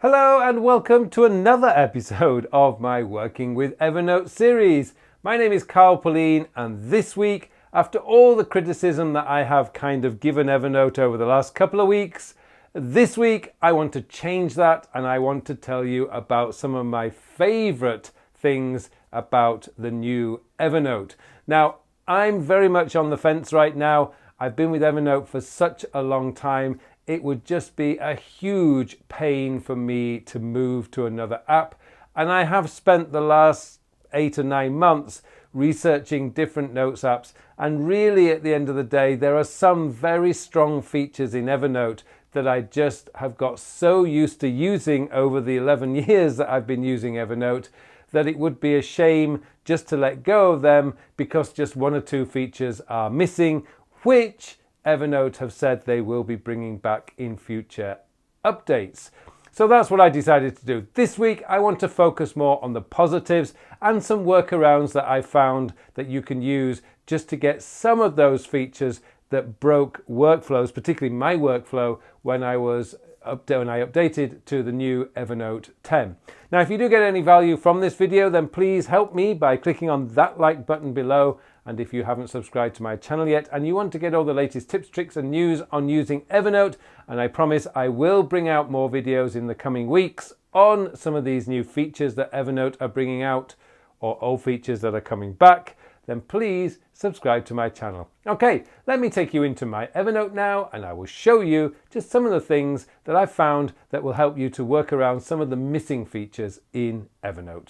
Hello and welcome to another episode of my Working with Evernote series. My name is Carl Pullein, and this week, after all the criticism that I have kind of given Evernote over the last couple of weeks, this week I want to change that and I want to tell you about some of my favorite things about the new Evernote. Now, I'm very much on the fence right now. I've been with Evernote for such a long time. It would just be a huge pain for me to move to another app. And I have spent the last 8 or 9 months researching different notes apps. And really, at the end of the day, there are some very strong features in Evernote that I just have got so used to using over the 11 years that I've been using Evernote that it would be a shame just to let go of them because just 1 or 2 features are missing, which Evernote have said they will be bringing back in future updates. So that's what I decided to do. This week I want to focus more on the positives and some workarounds that I found that you can use just to get some of those features that broke workflows, particularly my workflow when I updated to the new Evernote 10. Now, if you do get any value from this video, then please help me by clicking on that like button below. And if you haven't subscribed to my channel yet and you want to get all the latest tips, tricks and news on using Evernote, and I promise I will bring out more videos in the coming weeks on some of these new features that Evernote are bringing out or old features that are coming back, then please subscribe to my channel. Okay, let me take you into my Evernote now and I will show you just some of the things that I've found that will help you to work around some of the missing features in Evernote.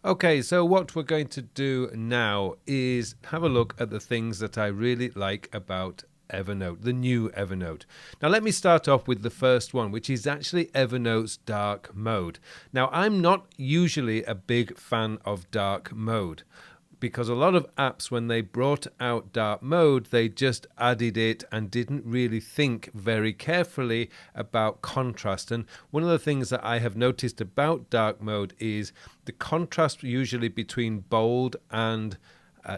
Okay, so what we're going to do now is have a look at the things that I really like about Evernote, the new Evernote. Now let me start off with the first one, which is actually Evernote's dark mode. Now I'm not usually a big fan of dark mode, because a lot of apps, when they brought out dark mode, they just added it and didn't really think very carefully about contrast. And one of the things that I have noticed about dark mode is the contrast usually between bold and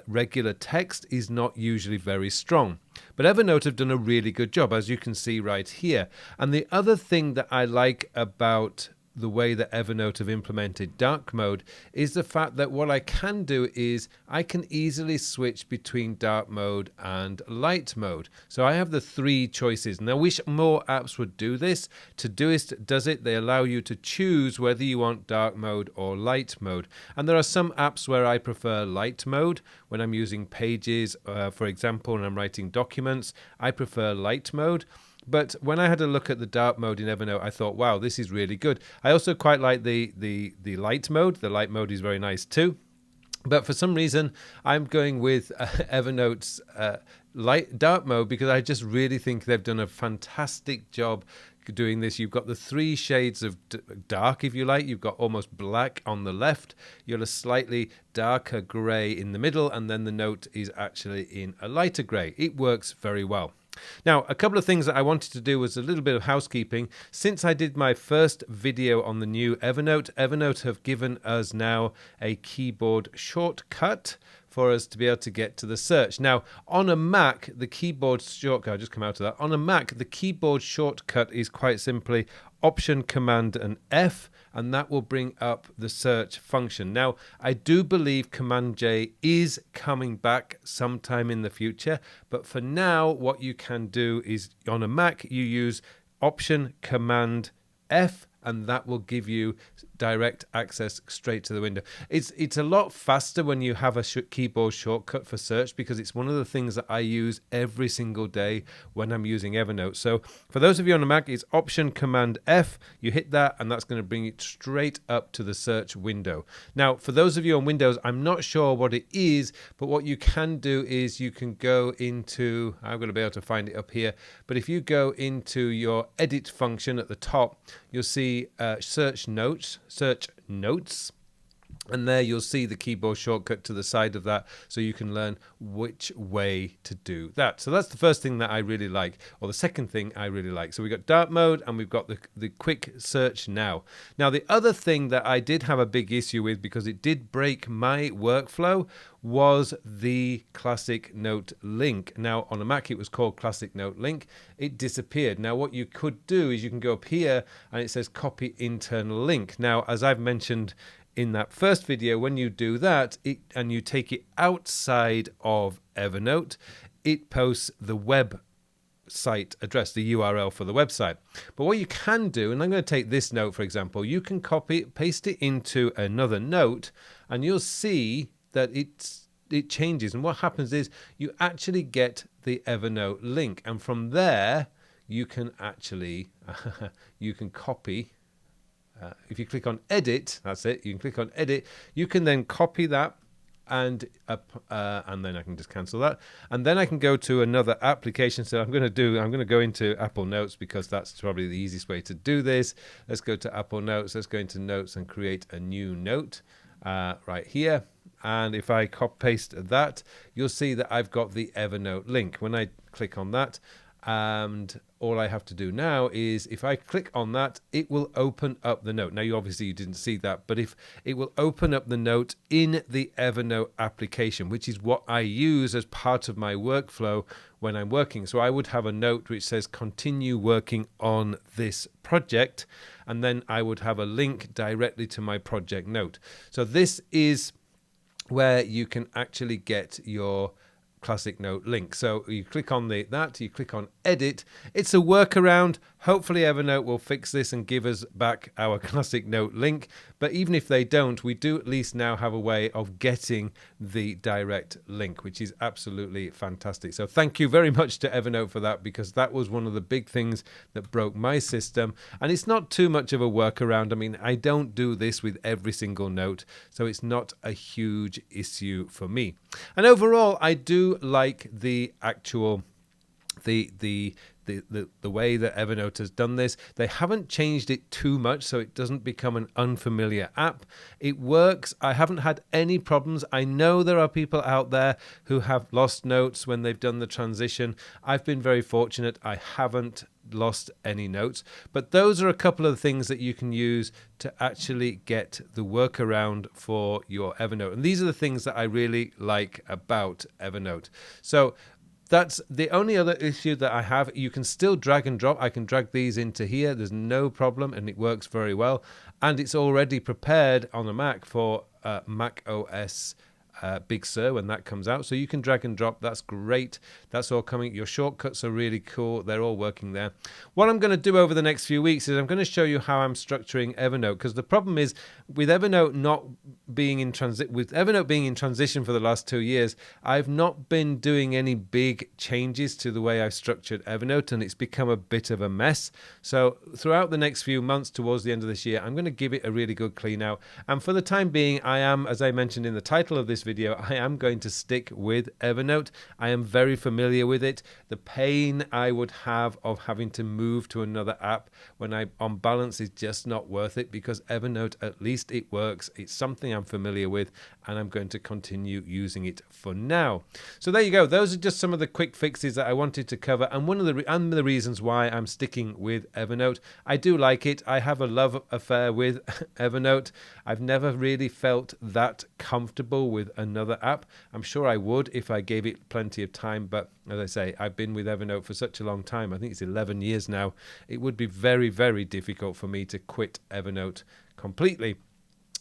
regular text is not usually very strong. But Evernote have done a really good job, as you can see right here. And the other thing that I like about the way that Evernote have implemented dark mode is the fact that what I can do is I can easily switch between dark mode and light mode. So I have the 3 choices, and I wish more apps would do this. Todoist does it. They allow you to choose whether you want dark mode or light mode. And there are some apps where I prefer light mode. When I'm using Pages, for example, and I'm writing documents, I prefer light mode. But when I had a look at the dark mode in Evernote, I thought, wow, this is really good. I also quite like the light mode. The light mode is very nice too. But for some reason, I'm going with Evernote's dark mode because I just really think they've done a fantastic job doing this. You've got the 3 shades of dark, if you like. You've got almost black on the left. You've got a slightly darker grey in the middle, and then the note is actually in a lighter grey. It works very well. Now, a couple of things that I wanted to do was a little bit of housekeeping. Since I did my first video on the new Evernote, Evernote have given us now a keyboard shortcut for us to be able to get to the search. Now, on a Mac, the keyboard shortcut, I'll just come out of that. On a Mac, the keyboard shortcut is quite simply Option, Command, and F, and that will bring up the search function. Now, I do believe Command J is coming back sometime in the future, but for now, what you can do is on a Mac, you use Option, Command, F, and that will give you direct access straight to the window. It's a lot faster when you have a keyboard shortcut for search, because it's one of the things that I use every single day when I'm using Evernote. So for those of you on a Mac, it's Option Command F. You hit that and that's going to bring it straight up to the search window. Now, for those of you on Windows, I'm not sure what it is, but what you can do is you can go into, I'm going to be able to find it up here, but if you go into your edit function at the top, you'll see search notes, And there you'll see the keyboard shortcut to the side of that, so you can learn which way to do that. So that's the first thing that I really like, or the second thing I really like. So we've got dark mode and we've got the quick search now. Now the other thing that I did have a big issue with, because it did break my workflow, was the Classic Note link. Now on a Mac it was called Classic Note link. It disappeared. Now what you could do is you can go up here and it says copy internal link. Now as I've mentioned in that first video, when you do that and you take it outside of Evernote, it posts the web site address, the URL for the website. But what you can do, and I'm going to take this note for example, you can paste it into another note and you'll see that it changes. And what happens is you actually get the Evernote link, and from there you can actually you can copy. If you click on edit, that's it. You can click on edit. You can then copy that, and then I can just cancel that, and then I can go to another application. So I'm going to go into Apple Notes, because that's probably the easiest way to do this. Let's go to Apple Notes. Let's go into Notes and create a new note right here. And if I copy paste that, you'll see that I've got the Evernote link. When I click on that, and all I have to do now is, if I click on that, it will open up the note. Now, you didn't see that, but if it will open up the note in the Evernote application, which is what I use as part of my workflow when I'm working. So I would have a note which says continue working on this project, and then I would have a link directly to my project note. So this is where you can actually get your Classic Note link. So you click on you click on edit. It's a workaround. Hopefully Evernote will fix this and give us back our Classic Note link. But even if they don't, we do at least now have a way of getting the direct link, which is absolutely fantastic. So thank you very much to Evernote for that, because that was one of the big things that broke my system. And it's not too much of a workaround. I mean, I don't do this with every single note, so it's not a huge issue for me. And overall, I do like the actual the way that Evernote has done this. They haven't changed it too much, so it doesn't become an unfamiliar app. It works. I haven't had any problems. I know there are people out there who have lost notes when they've done the transition. I've been very fortunate. I haven't lost any notes, but those are a couple of the things that you can use to actually get the workaround for your Evernote. And these are the things that I really like about Evernote. So that's the only other issue that I have. You can still drag and drop. I can drag these into here. There's no problem, and it works very well. And it's already prepared on a Mac for Mac OS Big Sur when that comes out. So you can drag and drop. That's great. That's all coming. Your shortcuts are really cool. They're all working there. What I'm going to do over the next few weeks is I'm going to show you how I'm structuring Evernote, because the problem is with Evernote being in transition for the last 2 years, I've not been doing any big changes to the way I've structured Evernote, and it's become a bit of a mess. So throughout the next few months, towards the end of this year, I'm going to give it a really good clean out. And for the time being, I am, as I mentioned in the title of this video, I am going to stick with Evernote. I am very familiar with it. The pain I would have of having to move to another app when I'm on balance is just not worth it, because Evernote, at least it works. It's something I'm familiar with, and I'm going to continue using it for now. So there you go. Those are just some of the quick fixes that I wanted to cover, and one of the reasons why I'm sticking with Evernote. I do like it. I have a love affair with Evernote. I've never really felt that comfortable with another app. I'm sure I would if I gave it plenty of time, but as I say, I've been with Evernote for such a long time. I think it's 11 years now. It would be very, very difficult for me to quit Evernote completely.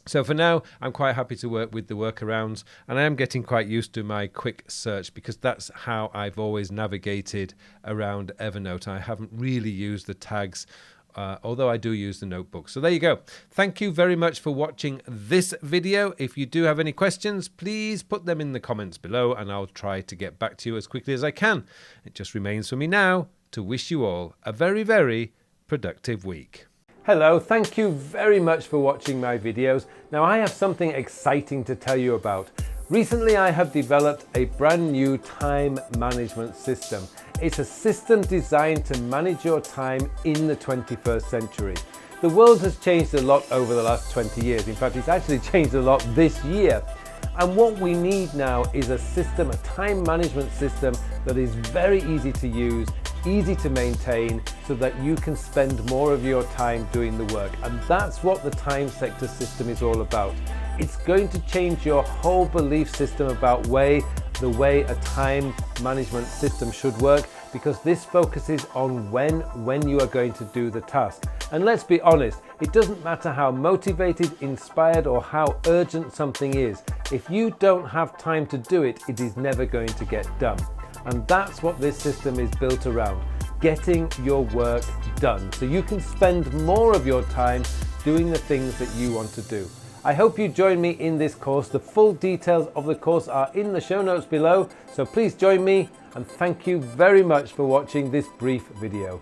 So for now, I'm quite happy to work with the workarounds, and I am getting quite used to my quick search, because that's how I've always navigated around Evernote. I haven't really used the tags, although I do use the notebook. So there you go. Thank you very much for watching this video. If you do have any questions, please put them in the comments below, and I'll try to get back to you as quickly as I can. It just remains for me now to wish you all a very, very productive week. Hello, thank you very much for watching my videos. Now I have something exciting to tell you about. Recently I have developed a brand new time management system. It's a system designed to manage your time in the 21st century. The world has changed a lot over the last 20 years. In fact, it's actually changed a lot this year. And what we need now is a system, a time management system that is very easy to use, easy to maintain, so that you can spend more of your time doing the work. And that's what the time sector system is all about. It's going to change your whole belief system about the way a time management system should work, because this focuses on when you are going to do the task. And let's be honest, it doesn't matter how motivated, inspired, or how urgent something is. If you don't have time to do it, it is never going to get done. And that's what this system is built around, getting your work done, so you can spend more of your time doing the things that you want to do. I hope you join me in this course. The full details of the course are in the show notes below, so please join me, and thank you very much for watching this brief video.